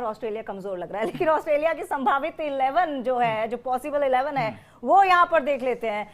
और ऑस्ट्रेलिया कमजोर लग रहा है, लेकिन ऑस्ट्रेलिया की संभावित 11 जो है, जो पॉसिबल 11 है, वो यहाँ पर देख लेते हैं।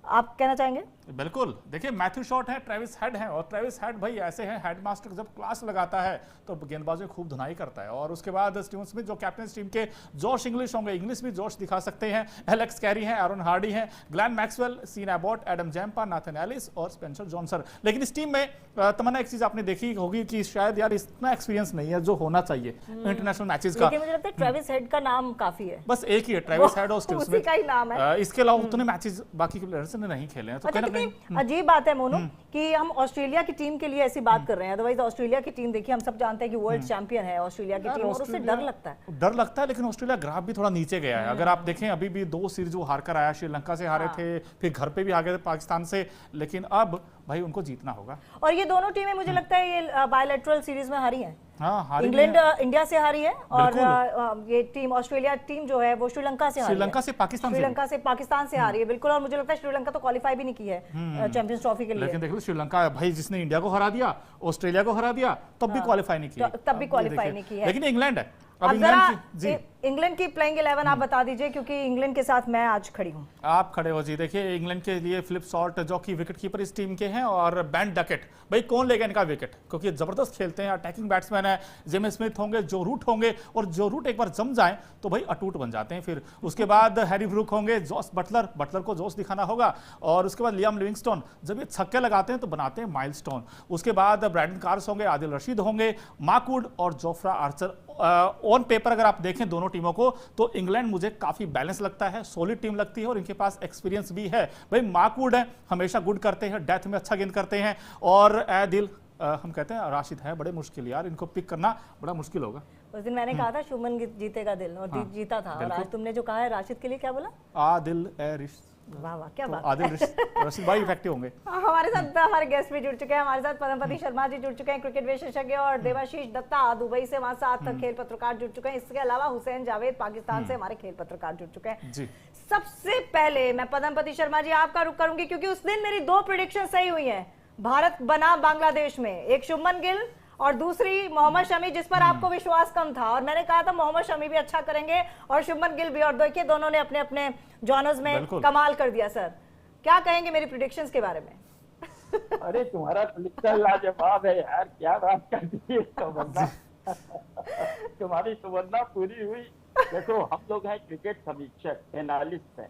आप कहना चाहेंगे? बिल्कुल, देखिए मैथ्यू शॉट है, ट्रेविस हेड है, और ट्रेविस हेड भाई ऐसे हैं, हेडमास्टर जब क्लास लगाता है तो गेंदबाजों खूब धुनाई करता है। और उसके बाद स्टीवन स्मिथ जो कैप्टन टीम के जोश इंग्लिश होंगे, इंग्लिश भी जोश दिखा सकते हैं। एलेक्स कैरी हैं, एरन हार्डी हैं, Glenn Maxwell, Sean Abbott, Adam Zampa, Nathan Ellis और स्पेंसर जॉनसन। लेकिन इस टीम में तमन्ना एक चीज आपने देखी होगी कि शायद यार इतना एक्सपीरियंस नहीं है जो होना चाहिए इंटरनेशनल मैचेस का। लेकिन मुझे लगता है ट्रेविस हेड का नाम काफी है, बस एक ही है, ट्रेविस हेड और स्टीवन उसी का ही नाम है। स्मिथ। इसके अलावा उतने मैचेस बाकी के प्लेयर्स ने नहीं खेले हैं, तो अच्छा, कितनी अजीब बात है मोनू कि हम ऑस्ट्रेलिया की टीम के लिए ऐसी बात कर रहे हैं। अदरवाइज ऑस्ट्रेलिया की टीम देखिए, हम सब जानते हैं कि वर्ल्ड चैंपियन है ऑस्ट्रेलिया की टीम, और उससे डर लगता है। लेकिन ऑस्ट्रेलिया ग्राफ भी थोड़ा नीचे गया है। अगर आप देखें अभी भी 2 सीरीज वो हार कर आया, श्रीलंका से हारे थे, फिर घर पे भी आ गए थे पाकिस्तान से, लेकिन अब भाई उनको जीतना होगा। और ये दोनों टीमें मुझे लगता है ये बायलैटरल सीरीज में हारी हैं। हारी इंग्लैंड इंडिया से हारी है, और ये टीम ऑस्ट्रेलिया टीम जो है वो श्रीलंका से हारी है, श्रीलंका से पाकिस्तान से हारी है। बिल्कुल, और मुझे लगता है श्रीलंका तो क्वालिफाई भी नहीं की है चैंपियंस ट्रॉफी के लिए। लेकिन देखो श्रीलंका भाई जिसने इंडिया को हरा दिया, ऑस्ट्रेलिया को हरा दिया, तब भी क्वालिफाई नहीं किया, तब भी क्वालिफाई नहीं की है। लेकिन इंग्लैंड है। अब इंग्लैंड की प्लेइंग 11 आप बता दीजिए, क्योंकि इंग्लैंड के साथ मैं आज खड़ी हूं। आप खड़े हो जी। देखिए इंग्लैंड के लिए फिलिप सॉल्ट जो कि विकेट कीपर इस टीम के हैं, और बेन डकेट, भाई कौन लेगा इनका विकेट, क्योंकि जबरदस्त खेलते हैं, अटैकिंग बैट्समैन है। जेम्स स्मिथ होंगे, जो रूट होंगे, और जो रूट एक बार जम जाए तो भाई अटूट बन जाते हैं। फिर उसके बाद हैरी ब्रूक होंगे, जॉस बटलर को जोश दिखाना होगा, और उसके बाद लियाम लिविंगस्टोन, जब ये छक्के लगाते हैं तो बनाते हैं माइलस्टोन। उसके बाद ब्रैडन कार्स होंगे, आदिल रशीद होंगे, मार्कवुड और जोफ्रा आर्चर। ऑन पेपर अगर आप देखें दोनों टीमों को तो इंग्लैंड मुझे काफी बैलेंस लगता है, सॉलिड टीम लगती है, और इनके पास एक्सपीरियंस भी है। भाई मार्कवुड है, हमेशा गुड करते हैं, डेथ में अच्छा गेंद करते हैं, और दिल हम कहते हैं राशिद है, बड़े मुश्किल यार, इनको पिक करना बड़ा मुश्किल होगा। उस दिन मैंने कहा था शुभमन जीतेगा दिल, और जीता था। और आज तुमने जो कहा है राशिद के लिए क्या बोला? आदिल वाह वाह, क्या बात। आदिल रशीद भाई इफेक्टिव होंगे। हमारे साथ हमारे गेस्ट भी जुड़ चुके हैं, हमारे साथ पद्मपति शर्मा जी जुड़ चुके हैं, क्रिकेट विशेषज्ञ, और देवाशीष दत्ता दुबई से हमारे साथ खेल पत्रकार जुड़ चुके हैं। इसके अलावा हुसैन जावेद पाकिस्तान से हमारे खेल पत्रकार जुड़ चुके हैं जी। सबसे पहले मैं पद्मपति शर्मा जी आपका रुख करूंगी, क्योंकि उस दिन मेरी 2 प्रेडिक्शन सही हुई है। भारत बना बांग्लादेश में, एक शुभमन गिल और दूसरी मोहम्मद शमी, जिस पर आपको विश्वास कम था, और मैंने कहा था मोहम्मद शमी भी अच्छा करेंगे और शुभमन गिल भी, और देखिए दोनों ने अपने अपने जॉनर्स में कमाल कर दिया। सर क्या कहेंगे मेरी प्रेडिक्शंस के बारे में? अरे तुम्हारा प्रेडिक्शन लाजवाब है यार, क्या बात करती है तमन्ना। तुम्हारी तमन्ना पूरी हुई। देखो हम लोग हैं क्रिकेट समीक्षक, एनालिस्ट हैं,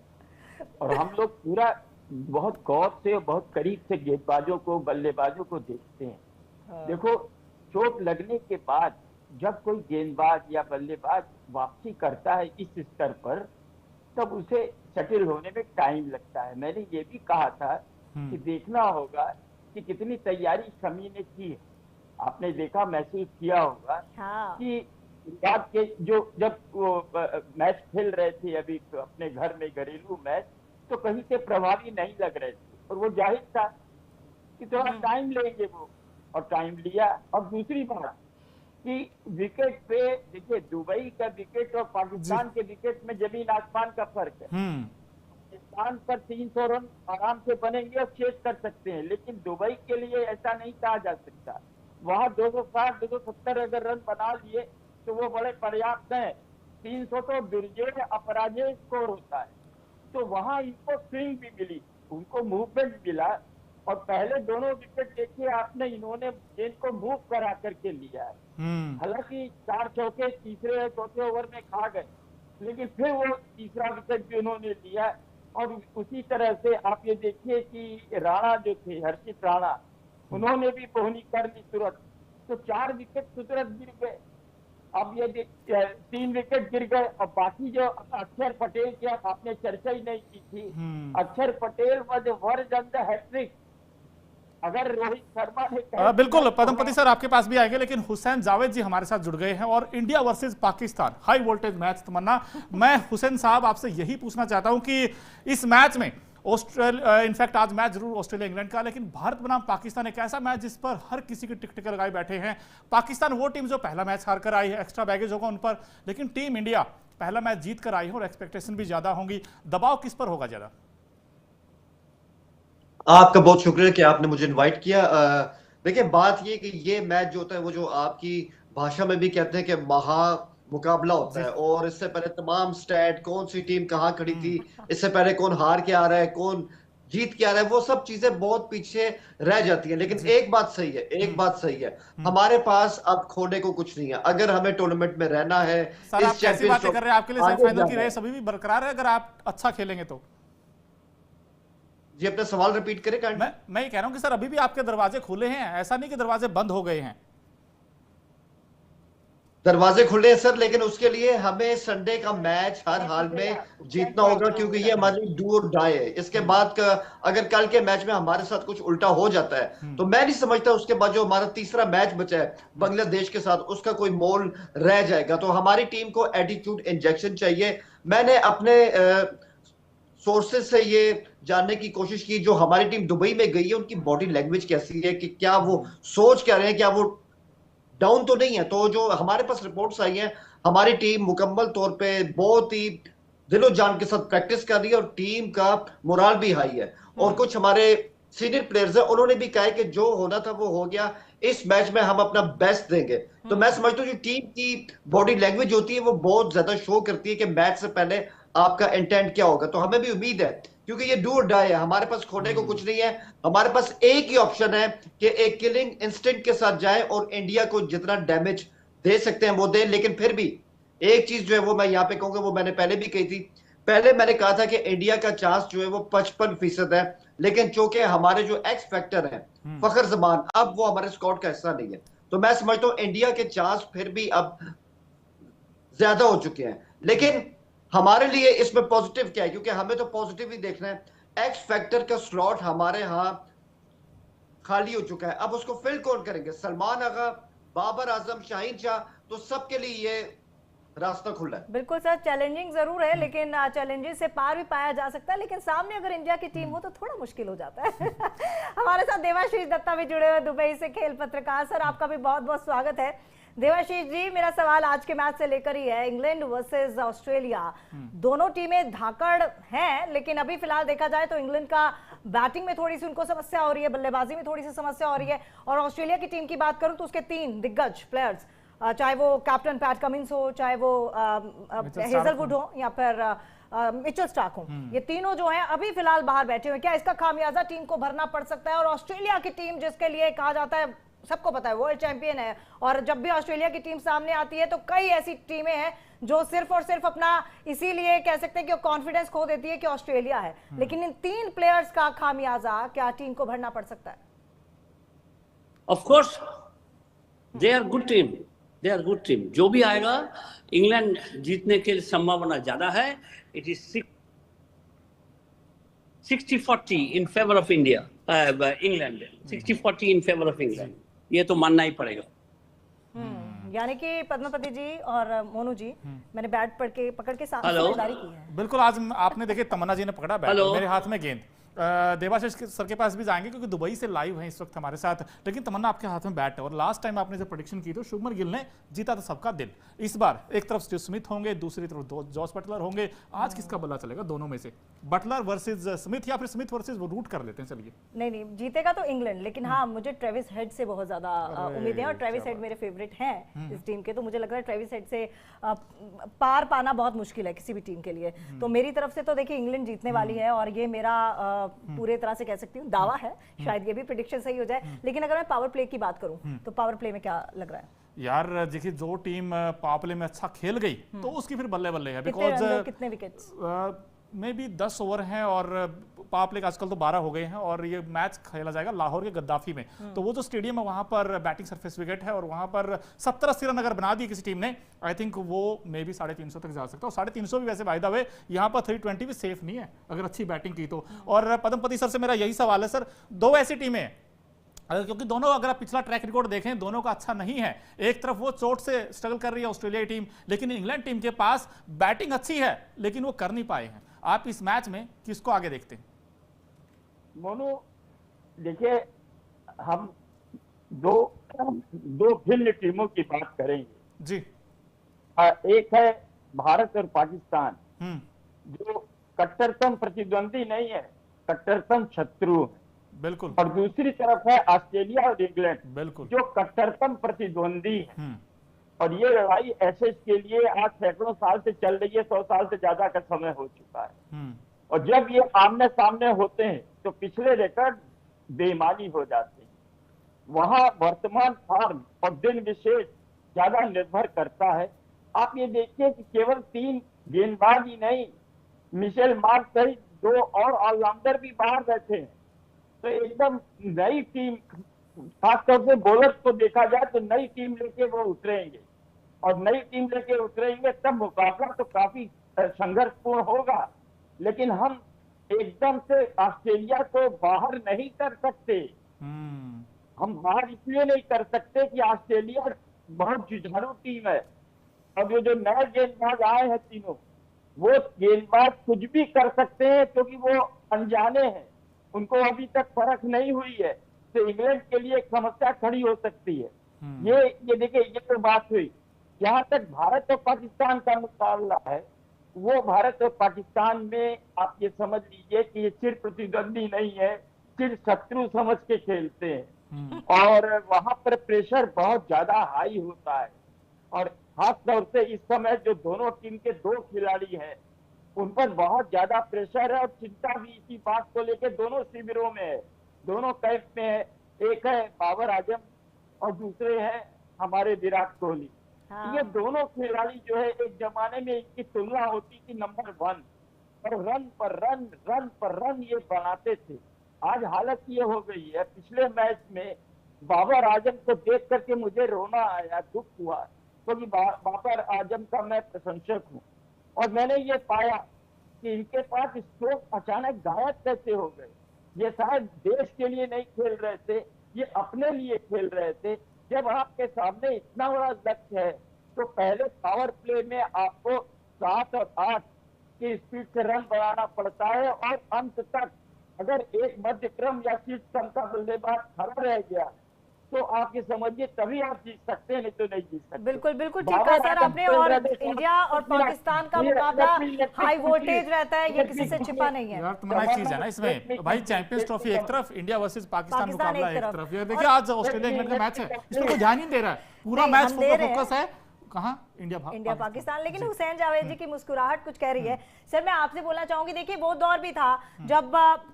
और हम लोग पूरा बहुत गौर से, बहुत करीब से गेंदबाजों को, बल्लेबाजों को देखते हैं। देखो चोट लगने के बाद जब कोई गेंदबाज या बल्लेबाज वापसी करता है इस स्तर पर, तब उसे सेटल होने में टाइम लगता है। मैंने ये भी कहा था कि देखना होगा कि कितनी तैयारी शमी ने की है। आपने देखा, महसूस किया होगा कि गुजरात के जब वो मैच खेल रहे थे अभी अपने घर में, घरेलू मैच, तो कहीं से प्रभावी नहीं लग रहे थे, और वो जाहिर था कि थोड़ा टाइम लेंगे वो, और टाइम लिया। और दूसरी बात कि विकेट पे देखिए, दुबई का विकेट और पाकिस्तान के विकेट में जमीन आसमान का फर्क है। पाकिस्तान पर 300 रन आराम से बनेंगे और चेस कर सकते हैं, लेकिन दुबई के लिए ऐसा नहीं कहा जा सकता। वहां 260 270 अगर रन बना लिए तो वो बड़े पर्याप्त हैं। 300 तो दुर्जेय अपराजेय स्कोर होता है। तो वहां इनको स्विंग भी मिली, उनको मूवमेंट मिला, और पहले दोनों विकेट देखिए आपने, इन्होंने गेंद को मूव करा करके लिया है। हालांकि 4 चौके तीसरे या चौथे ओवर में खा गए, लेकिन फिर वो तीसरा विकेट भी उन्होंने लिया। और उसी तरह से आप ये देखिए कि राणा जो थे, हर्षित राणा, उन्होंने भी बोहनी कर ली तुरंत, तो 4 विकेट तुरंत गिर गए। अब ये 3 विकेट गिर गए। और बाकी जो अक्षर पटेल की आपने चर्चा ही नहीं की थी, Akshar Patel was verge on the hattrick. अगर रोहित शर्मा ने बिल्कुल पद्मपति सर आपके पास भी आएंगे, लेकिन हुसैन जावेद जी हमारे साथ जुड़ गए हैं, और India versus Pakistan high voltage match. Tamanna, मैं हुसैन साहब आपसे यही पूछना चाहता हूं कि इस मैच में इनफैक्ट आज मैच जरूर ऑस्ट्रेलिया इंग्लैंड का, लेकिन भारत बनाम पाकिस्तान एक ऐसा मैच जिस पर हर किसी की टिकटिक लगाए बैठे हैं। पाकिस्तान वो टीम जो पहला मैच हार कर आई है, एक्स्ट्रा बैगेज होगा उन पर, लेकिन टीम इंडिया पहला मैच जीत कर आई है और एक्सपेक्टेशन भी ज्यादा होंगी। दबाव किस पर होगा ज्यादा? आपका बहुत शुक्रिया कि आपने मुझे इनवाइट किया। देखिए बात ये कि ये मैच जो होता है वो जो आपकी भाषा में भी कहते हैं कि मुकाबला होता है, और इससे पहले तमाम स्टैट, कौन सी टीम कहाँ खड़ी थी, इससे पहले कौन हार के आ रहा है, कौन जीत के आ रहा है, वो सब चीजें बहुत पीछे रह जाती हैं। लेकिन एक बात सही है, एक बात सही है, हमारे पास अब खोने को कुछ नहीं है। अगर हमें टूर्नामेंट में रहना है, सर आप इस कैसी बातें कर रहे हैं? आपके लिए सेमीफाइनल की आगे रेस अभी भी बरकरार है अगर आप अच्छा खेलेंगे तो। जी, अपना सवाल रिपीट करें काइंडली। मैं ये कह रहा हूं कि सर अभी भी आपके दरवाजे खुले हैं, ऐसा नहीं कि दरवाजे बंद हो गए हैं। दरवाजे खुले हैं सर, लेकिन उसके लिए हमें संडे का मैच हर हाल में जीतना होगा, क्योंकि ये हमारी डू और डाई है। इसके बाद का अगर कल के मैच में हमारे साथ कुछ उल्टा हो जाता है तो मैं नहीं समझता उसके बाद जो हमारा तीसरा मैच बचा है बांग्लादेश के साथ, उसका कोई मोल रह जाएगा। तो हमारी टीम को एटीट्यूड इंजेक्शन चाहिए। मैंने अपने सोर्सेज से ये जानने की कोशिश की, जो हमारी टीम दुबई में गई है उनकी बॉडी लैंग्वेज कैसी है, कि क्या वो सोच क्या रहे हैं, क्या वो डाउन तो नहीं है। तो जो हमारे पास रिपोर्ट्स आई हैं, हमारी टीम मुकम्मल तौर पे बहुत ही दिलो जान के साथ प्रैक्टिस कर रही है, और टीम का मोराल भी हाई है। और कुछ हमारे सीनियर प्लेयर्स हैं, उन्होंने भी कहा है कि जो होना था वो हो गया, इस मैच में हम अपना बेस्ट देंगे। तो मैं समझता हूँ जो टीम की बॉडी लैंग्वेज होती है वो बहुत ज्यादा शो करती है कि मैच से पहले आपका इंटेंट क्या होगा। तो हमें भी उम्मीद है, क्योंकि ये डू और डाई है, हमारे पास खोने को कुछ नहीं है। हमारे पास एक ही ऑप्शन है कि एक किलिंग इंस्टिंक्ट के साथ जाए और इंडिया को जितना डैमेज दे सकते हैं वो दे। लेकिन फिर भी एक चीज जो है वो मैं यहाँ पे कहूंगा, वो मैंने पहले भी कही थी। पहले मैंने कहा था कि इंडिया का चांस जो है वो 55% है, लेकिन चूंकि हमारे जो एक्स फैक्टर है फखर जमान, अब वो हमारे स्क्वाड का हिस्सा नहीं है। तो मैं समझता हूँ इंडिया के चांस फिर भी अब ज्यादा हो चुके हैं। लेकिन हमारे लिए इसमें पॉजिटिव क्या है, क्योंकि हमें तो पॉजिटिव ही देखना है। एक्स फैक्टर का स्लॉट हमारे यहाँ खाली हो चुका है, अब उसको फिल कौन करेंगे? सलमान आगा, बाबर आजम, शाहीन शाह, तो सबके लिए ये रास्ता खुला है। बिल्कुल सर, चैलेंजिंग जरूर है, लेकिन चैलेंजेस से पार भी पाया जा सकता है। लेकिन सामने अगर इंडिया की टीम हो तो थोड़ा मुश्किल हो जाता है। हमारे साथ देवाशीष दत्ता भी जुड़े हुए दुबई से, खेल पत्रकार। सर आपका भी बहुत बहुत स्वागत है। देवाशीष जी, मेरा सवाल आज के मैच से लेकर ही है, इंग्लैंड वर्सेस ऑस्ट्रेलिया। दोनों टीमें धाकड़ हैं, लेकिन अभी फिलहाल देखा जाए तो इंग्लैंड का बैटिंग में थोड़ी सी उनको समस्या हो रही है, बल्लेबाजी में थोड़ी सी समस्या हो रही है। और ऑस्ट्रेलिया की टीम की बात करूं तो उसके 3 दिग्गज प्लेयर्स, चाहे वो कैप्टन पैट कमिंस हो, चाहे वो हेजलवुड हो, या फिर मिचेल स्टार्क हो, ये तीनों जो हैं अभी फिलहाल बाहर बैठे हुए। क्या इसका खामियाजा टीम को भरना पड़ सकता है? और ऑस्ट्रेलिया की टीम, जिसके लिए कहा जाता है, सबको पता है, वर्ल्ड चैंपियन है, और जब भी ऑस्ट्रेलिया की टीम सामने आती है तो कई ऐसी टीमें हैं जो सिर्फ और सिर्फ अपना, इसीलिए कह सकते हैं कि कॉन्फिडेंस खो देती है कि ऑस्ट्रेलिया है। लेकिन इन 3 प्लेयर्स का खामियाजा क्या टीम को भरना पड़ सकता है? Of course they are good team, they are good team. जो भी आएगा इंग्लैंड जीतने की संभावना ज्यादा है। It is 60-40 in favour of India, England 60-40 in favour of England, ये तो मानना ही पड़ेगा। यानी कि पद्मापति जी और मोनू जी, मैंने बैट पकड़ के समझदारी की है। बिल्कुल, आज आपने देखे तमन्ना जी ने पकड़ा बैट, मेरे हाथ में गेंद। देवाशीष सर के पास भी जाएंगे क्योंकि दुबई से लाइव हैं इस वक्त हमारे साथ। लेकिन तमन्ना, आपके हाथ में बैट है और लास्ट टाइम आपने जो प्रेडिक्शन की थी शुभमन गिल ने जीता था सबका दिल। इस बार एक तरफ स्टीव स्मिथ होंगे, दूसरी तरफ जॉस बटलर होंगे। आज किसका बल्ला चलेगा दोनों में से? बटलर वर्सेस स्मिथ, या फिर स्मिथ वर्सेस वो रूट कर लेते हैं? चलिए, नहीं, जीतेगा तो इंग्लैंड, लेकिन हाँ, मुझे ट्रेविस हेड से बहुत ज्यादा उम्मीद है, और ट्रेविस हेड मेरे फेवरेट हैं इस टीम के। तो मुझे लग रहा है ट्रेविस हेड से पार पाना बहुत मुश्किल है किसी भी टीम के लिए। तो मेरी तरफ से तो देखिए इंग्लैंड जीतने वाली है, और ये मेरा पूरे तरह से कह सकती हूँ दावा है। शायद ये भी प्रेडिक्शन सही हो जाए। लेकिन अगर मैं पावर प्ले की बात करूं तो पावर प्ले में क्या लग रहा है? यार देखिए, जो टीम पावर प्ले में अच्छा खेल गई तो उसकी फिर बल्ले बल्ले है। बिकॉज कितने विकेट्स? मे बी 10 ओवर हैं, और पावर प्ले आजकल तो 12 हो गए हैं, और ये मैच खेला जाएगा लाहौर के गद्दाफी में। तो वो जो स्टेडियम है वहां पर बैटिंग सरफेस विकेट है, और वहां पर 70-80 रन अगर बना दी किसी टीम ने, आई थिंक वो मे बी 350 तक जा सकता है। और 350 भी वैसे बाय द वे यहाँ पर 320 भी सेफ नहीं है अगर अच्छी बैटिंग की तो। और पद्मपति सर से मेरा यही सवाल है सर, 2 ऐसी टीमें हैं, क्योंकि दोनों, अगर आप पिछला ट्रैक रिकॉर्ड देखें, दोनों का अच्छा नहीं है। एक तरफ वो चोट से स्ट्रगल कर रही है ऑस्ट्रेलियाई टीम, लेकिन इंग्लैंड टीम के पास बैटिंग अच्छी है लेकिन वो कर नहीं पाए हैं। आप इस मैच में किसको आगे देखते हैं? मोनू, देखिए, हम दो भिन्न टीमों की बात करेंगे जी। एक है भारत और पाकिस्तान, जो कट्टरतम प्रतिद्वंदी नहीं है, कट्टरतम शत्रु है। बिल्कुल। और दूसरी तरफ है ऑस्ट्रेलिया और इंग्लैंड, बिल्कुल, जो कट्टरतम प्रतिद्वंदी है। और ये लड़ाई एशेज के लिए आज सैकड़ों साल से चल रही है, 100 साल से ज्यादा का समय हो चुका है। और जब ये आमने सामने होते हैं तो पिछले रिकॉर्ड बेईमानी हो जाते हैं। वहां वर्तमान फॉर्म और दिन विशेष ज्यादा निर्भर करता है। आप ये देखिए कि केवल 3 गेंदबाज ही नहीं, मिशेल मार्क सहित 2 और ऑलराउंडर भी बाहर बैठे हैं। तो एकदम नई टीम, खासतौर से बॉलर्स को देखा जाए तो नई टीम लेके वो उतरेंगे, और नई टीम लेके उतरेंगे तब मुकाबला तो काफी संघर्षपूर्ण होगा। लेकिन हम एकदम से ऑस्ट्रेलिया को बाहर नहीं कर सकते। हम बाहर इसलिए नहीं कर सकते कि ऑस्ट्रेलिया बहुत जुझारू टीम है। अब ये जो नए गेंदबाज आए हैं तीनों, वो गेंदबाज कुछ भी कर सकते हैं क्योंकि वो अनजाने हैं, उनको अभी तक परख नहीं हुई है। तो इंग्लैंड के लिए एक समस्या खड़ी हो सकती है। ये देखिए, ये तो बात हुई। जहां तक भारत और पाकिस्तान का मुकाबला है, वो भारत और पाकिस्तान में आप ये समझ लीजिए कि ये चिर प्रतिद्वंदी नहीं है, चिर शत्रु समझ के खेलते हैं। और वहां पर प्रेशर बहुत ज्यादा हाई होता है। और खास तौर से इस समय जो दोनों टीम के 2 खिलाड़ी हैं, उन पर बहुत ज्यादा प्रेशर है और चिंता भी इसी बात को लेकर दोनों शिविरों में है, दोनों कैंप में है। एक है बाबर आजम और दूसरे हैं हमारे विराट कोहली। ये दोनों खिलाड़ी जो है, एक जमाने में इनकी तुलना होती थी नंबर 1, और रन पर रन, रन पर रन ये बनाते थे। आज हालत ये हो गई है, पिछले मैच में बाबर आजम को देख करके मुझे रोना आया, दुख हुआ, क्योंकि बाबर आजम का मैं प्रशंसक हूँ। और मैंने ये पाया कि इनके पास स्ट्रोक अचानक गायब कैसे हो गए। ये शायद देश के लिए नहीं खेल रहे थे, ये अपने लिए खेल रहे थे। जब आपके सामने इतना बड़ा लक्ष्य है तो पहले पावर प्ले में आपको 7 और 8 की स्पीड से रन बनाना पड़ता है, और अंत तक अगर एक मध्य क्रम या शीर्ष क्रम का बल्लेबाज खड़ा रह गया तो आप ये समझिए तभी आप जीत सकते हैं, नहीं तो नहीं जीत सकते। बिल्कुल बिल्कुल ठीक कहा सर आपने। और इंडिया और पाकिस्तान का मुकाबला हाई वोल्टेज रहता है, ये किसी से छिपा नहीं है। यार तुम्हारा एक चीज है ना इसमें भाई, चैंपियंस ट्रॉफी एक तरफ, इंडिया वर्सेस पाकिस्तान मुकाबला एक तरफ। ये देखिए आज ऑस्ट्रेलिया इंग्लैंड का मैच है, इसमें कोई ध्यान ही नहीं दे रहा है, पूरा मैच फोकस है कहाँ, इंडिया पाकिस्तान। लेकिन हुसैन जावेद जी की मुस्कुराहट कुछ कह रही है। सर मैं आपसे बोलना चाहूंगी, देखिए वो दौर भी था जब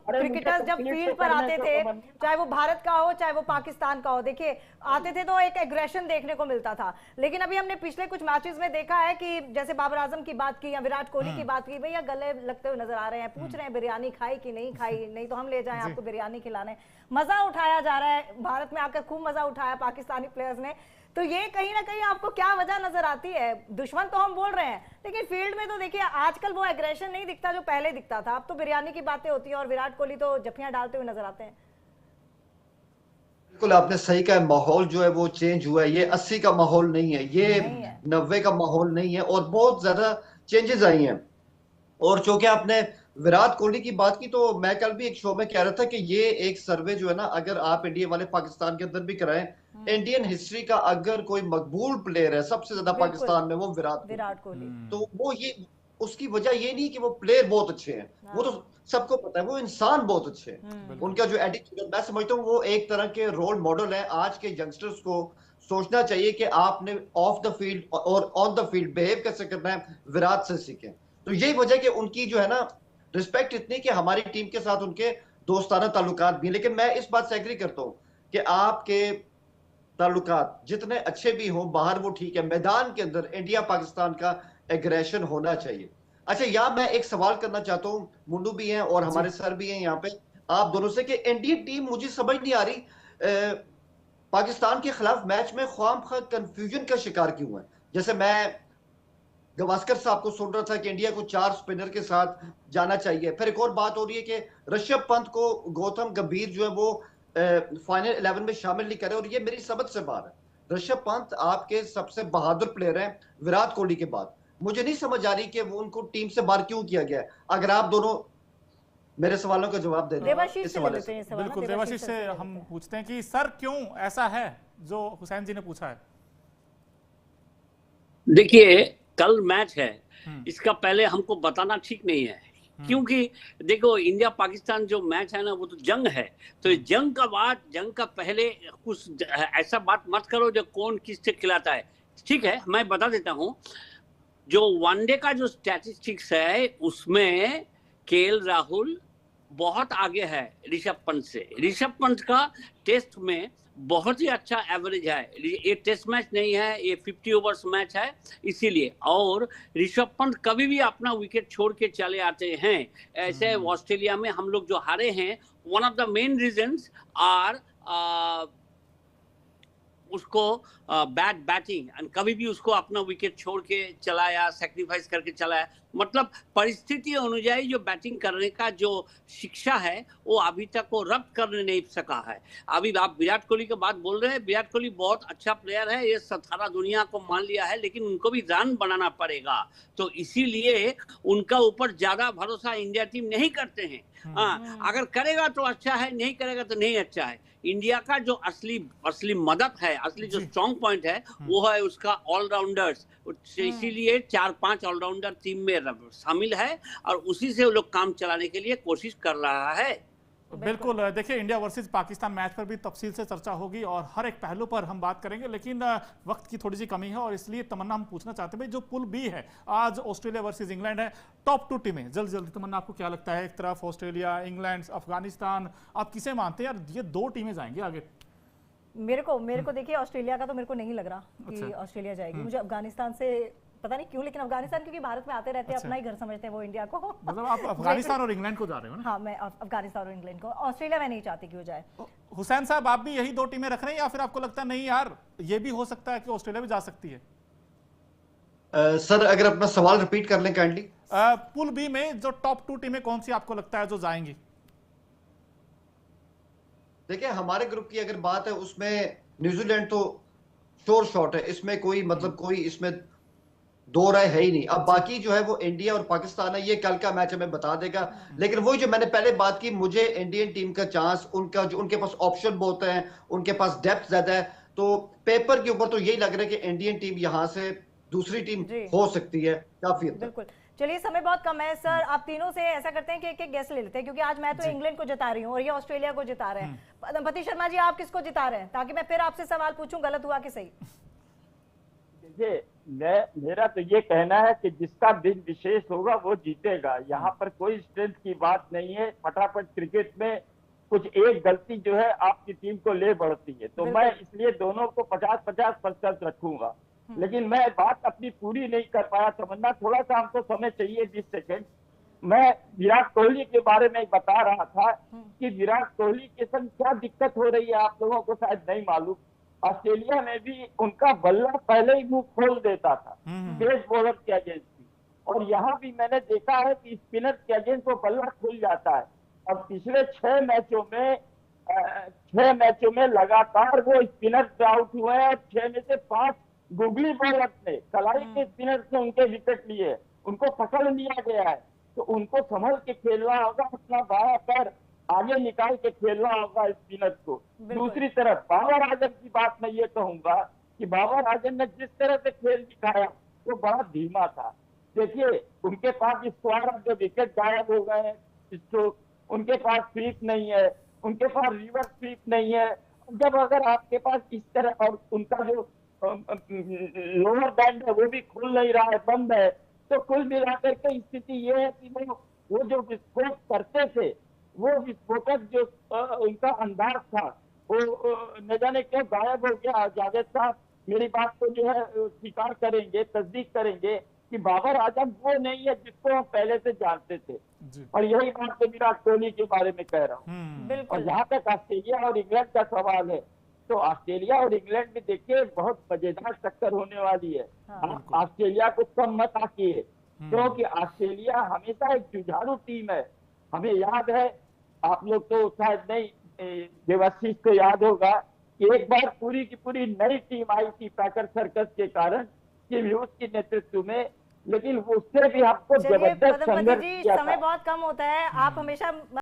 क्रिकेटर्स जब फील्ड पर आते थे, चाहे वो भारत का हो चाहे वो पाकिस्तान का हो, देखिए आते थे तो एक एग्रेशन देखने को मिलता था। लेकिन अभी हमने पिछले कुछ मैचेस में देखा है कि जैसे बाबर आजम की बात की या विराट कोहली की बात की, भैया गले लगते हुए नजर आ रहे हैं, पूछ रहे हैं बिरयानी खाई कि नहीं खाई, नहीं तो हम ले जाएं आपको बिरयानी खिलाने। मजा उठाया जा रहा है, भारत में आकर खूब मजा उठाया पाकिस्तानी प्लेयर्स ने। तो ये कहीं ना कहीं आपको क्या वजह नजर आती है? दुश्मन तो हम बोल रहे हैं, लेकिन फील्ड में तो देखिए आजकल वो एग्रेशन नहीं दिखता जो पहले दिखता था। अब तो बिरयानी की बातें होती है और विराट कोहली तो जफियां डालते हुए नजर आते हैं। बिल्कुल आपने सही कहा, माहौल जो है वो चेंज हुआ है। ये 80 का माहौल नहीं है, ये 90 का माहौल नहीं है, और बहुत ज्यादा चेंजेस आई हैं। और चूंकि आपने विराट कोहली की बात की, तो मैं कल भी एक शो में कह रहा था कि ये एक सर्वे जो है ना, अगर आप इंडिया वाले पाकिस्तान के अंदर भी कराएं, इंडियन हिस्ट्री का अगर कोई मकबूल प्लेयर है सबसे ज्यादा पाकिस्तान में, वो विराट कोहली। तो वो ये उसकी वजह ये नहीं कि वो प्लेयर बहुत अच्छे हैं, वो तो सबको पता है, वो इंसान बहुत अच्छे हैं। उनका जो एटीट्यूड, मैं समझता हूँ वो एक तरह के रोल मॉडल है। आज के यंगस्टर्स को सोचना चाहिए कि आपने ऑफ द फील्ड और ऑन द फील्ड बिहेव कैसे करना है, विराट से सीखें। तो यही वजह कि उनकी जो है ना रिस्पेक्ट इतनी कि हमारी टीम के साथ उनके दोस्ताना ताल्लुकात भी। लेकिन मैं इस बात से एग्री करता हूँ कि आपके ताल्लुकात जितने अच्छे भी हों बाहर, वो ठीक है, मैदान के अंदर इंडिया पाकिस्तान का एग्रेशन होना चाहिए। अच्छा, यहाँ मैं एक सवाल करना चाहता हूँ, मुंडू भी हैं और हमारे सर भी हैं यहाँ पे, आप दोनों से, कि इंडियन टीम मुझे समझ नहीं आ रही पाकिस्तान के खिलाफ मैच में ख्वामखा कंफ्यूजन का शिकार क्यों है। जैसे मैं गवास्कर साहब को सुन रहा था कि इंडिया को 4 स्पिनर के साथ जाना चाहिए, फिर एक और बात हो रही है कि ऋषभ पंत को गौतम गंभीर जो है वो फाइनल 11 में शामिल नहीं करे, और ये मेरी समझ से बाहर है। ऋषभ पंत आपके सबसे बहादुर प्लेयर हैं विराट कोहली के बाद, मुझे नहीं समझ आ रही कि वो उनको टीम से बाहर क्यों किया गया है। अगर आप दोनों मेरे सवालों का जवाब दे दें। बिल्कुल, देवाशीष से हम पूछते हैं कि सर क्यों ऐसा है जो हुसैन जी ने पूछा है। देखिए कल मैच है, इसका पहले हमको बताना ठीक नहीं है, क्योंकि देखो इंडिया पाकिस्तान जो मैच है ना वो तो जंग है। तो जंग का बाद, जंग का पहले कुछ ऐसा बात मत करो जो कौन किससे खिलाता है। ठीक है, मैं बता देता हूं। जो वनडे का जो स्टैटिस्टिक्स है उसमें केएल राहुल बहुत आगे है ऋषभ पंत से। ऋषभ पंत का टेस्ट में बहुत ही अच्छा एवरेज है। ये टेस्ट मैच नहीं है, ये 50 ओवर्स मैच है इसीलिए। और ऋषभ पंत कभी भी अपना विकेट छोड़ के चले आते हैं। ऐसे ऑस्ट्रेलिया में हम लोग जो हारे हैं, one of the main reasons are उसको बैटिंग एंड कभी भी उसको अपना विकेट छोड़ के चलाया, सेक्रीफाइस करके चलाया। मतलब परिस्थिति अनुযাयी जो बैटिंग करने का जो शिक्षा है वो अभी तक वो रब्त करने नहीं सका है। अभी आप विराट कोहली की बात बोल रहे हैं, विराट कोहली बहुत अच्छा प्लेयर है, ये सारा दुनिया को मान लिया है, लेकिन उनको भी रन बनाना पड़ेगा। तो इसीलिए उनका ऊपर ज्यादा भरोसा इंडिया टीम नहीं करते हैं। हाँ, अगर करेगा तो अच्छा है, नहीं करेगा तो नहीं अच्छा है। इंडिया का जो असली मदद है, असली जो स्ट्रॉन्ग पॉइंट है वो है उसका ऑलराउंडर्स। इसीलिए 4-5 ऑलराउंडर टीम में शामिल है और उसी से वो लोग काम चलाने के लिए कोशिश कर रहा है। बिल्कुल, देखिए इंडिया वर्सेस पाकिस्तान मैच पर भी तफसील से चर्चा होगी और हर एक पहलू पर हम बात करेंगे, लेकिन वक्त की थोड़ी सी कमी है और इसलिए तमन्ना हम पूछना चाहते हैं भाई, जो पुल बी है आज ऑस्ट्रेलिया वर्सेस इंग्लैंड है, टॉप 2 टीमें जल्दी तमन्ना आपको क्या लगता है? एक तरफ ऑस्ट्रेलिया, इंग्लैंड, अफगानिस्तान, आप किसे मानते हैं यार ये 2 टीमें जाएंगी आगे? मेरे को देखिए ऑस्ट्रेलिया का तो मेरे को नहीं लग रहा कि ऑस्ट्रेलिया जाएगी। मुझे अफगानिस्तान से पता नहीं क्यों, लेकिन अफगानिस्तान क्योंकि भारत में आते रहते हैं, अपना ही घर समझते हैं वो इंडिया को। मतलब आप अफगानिस्तान और इंग्लैंड को जा रहे हो ना? हाँ, मैं अफगानिस्तान और इंग्लैंड को। ऑस्ट्रेलिया मैं नहीं चाहती कि वो जाए। हुसैन साहब, आप भी यही 2 टीमें रख रहे हैं या फिर आपको लगता है नहीं यार ये भी हो सकता है कि ऑस्ट्रेलिया भी जा सकती है? सर अगर अपना सवाल रिपीट कर लें काइंडली। पुल बी में जो टॉप 2 टीमें कौन सी आपको लगता है जो जाएंगी? देखिए हमारे ग्रुप की अगर बात है उसमें न्यूजीलैंड तो श्योर शॉट है, इसमें कोई मतलब कोई इसमें 2 राय है ही नहीं। अब बाकी जो है वो इंडिया और पाकिस्तान है, ये कल का मैच हमें बता देगा। लेकिन वही जो मैंने पहले बात की, मुझे इंडियन टीम का चांस, उनका जो उनके पास ऑप्शन बहुत है, उनके पास डेप्थ ज्यादा है, तो पेपर के ऊपर तो यही लग रहा है कि इंडियन टीम यहां से दूसरी टीम हो सकती है काफी हद तक। बिल्कुल। चलिए समय बहुत कम है सर, आप तीनों से ऐसा करते हैं कि एक गेस्ट ले लेते हैं, क्योंकि आज मैं तो इंग्लैंड को जिता रही हूँ और ये ऑस्ट्रेलिया को जिता रहे हैं। पति शर्मा जी, आप किसको जिता रहे हैं, ताकि मैं फिर आपसे सवाल पूछूं गलत हुआ कि सही? देखिए मेरा तो ये कहना है कि जिसका दिन विशेष होगा वो जीतेगा। यहाँ पर कोई स्ट्रेंथ की बात नहीं है। फटाफट क्रिकेट में कुछ एक गलती जो है आपकी टीम को ले बढ़ती है, तो मैं इसलिए दोनों को 50-50% रखूंगा। लेकिन मैं बात अपनी पूरी नहीं कर पाया तमन्ना, थोड़ा सा हमको समय चाहिए 20 सेकेंड। मैं विराट कोहली के बारे में बता रहा था कि विराट कोहली के संग क्या दिक्कत हो रही है आप लोगों को शायद नहीं मालूम। ऑस्ट्रेलिया में भी उनका बल्ला पहले ही मुंह खोल देता था तेज बॉलर के अगेंस्ट भी, और यहाँ भी मैंने देखा है कि स्पिनर के अगेंस्ट वो बल्ला खुल जाता है। और पिछले 6 मैचों में लगातार वो स्पिनर आउट हुए हैं और 6 में से 5 गुगली बॉलर्स ने, कलाई के स्पिनर्स ने उनके विकेट लिए, उनको पकड़ लिया गया है। तो उनको संभल के खेलना होगा, अपना बायां पैर आगे निकाल के खेलना होगा स्पिनर्स को। दूसरी तरफ बाबर आजम की बात मैं ये कहूंगा कि बाबर आजम ने जिस तरह से खेल दिखाया वो बड़ा धीमा था। देखिए उनके पास स्क्वायर जो विकेट गायब हो गए हैं, स्ट्रोक, उनके पास स्वीप नहीं है, उनके पास रिवर्स स्वीप नहीं है। जब अगर आपके पास इस तरह, और उनका जो लोअर बैंड है वो भी खुल नहीं रहा है, बंद है, तो कुल मिलाकर के स्थिति ये है कि वो जो विस्फोट करते थे, वो विस्फोटक जो उनका अंदाज था वो न जाने क्यों गायब हो गया। जावेद साहब मेरी बात को जो है स्वीकार करेंगे, तस्दीक करेंगे कि बाबर आजम वो नहीं है जिसको हम पहले से जानते थे। और यही बात तो विराट कोहली के बारे में कह रहा हूँ। और जहाँ तक ऑस्ट्रेलिया और इंग्लैंड का सवाल है, तो ऑस्ट्रेलिया और इंग्लैंड में देखिए बहुत मजेदार टक्कर होने वाली है। ऑस्ट्रेलिया को कम मत आकिए, क्योंकि ऑस्ट्रेलिया हमेशा एक जुझारू टीम है। हमें याद है, आप लोग तो शायद नहीं, देवाशीष को याद होगा कि एक बार पूरी की पूरी नई टीम आई थी पैकर सर्कस के कारण, टिम ह्यूज के नेतृत्व में, लेकिन उससे भी आपको जबरदस्त संघर्ष किया था। समय बहुत कम होता है, आप हमेशा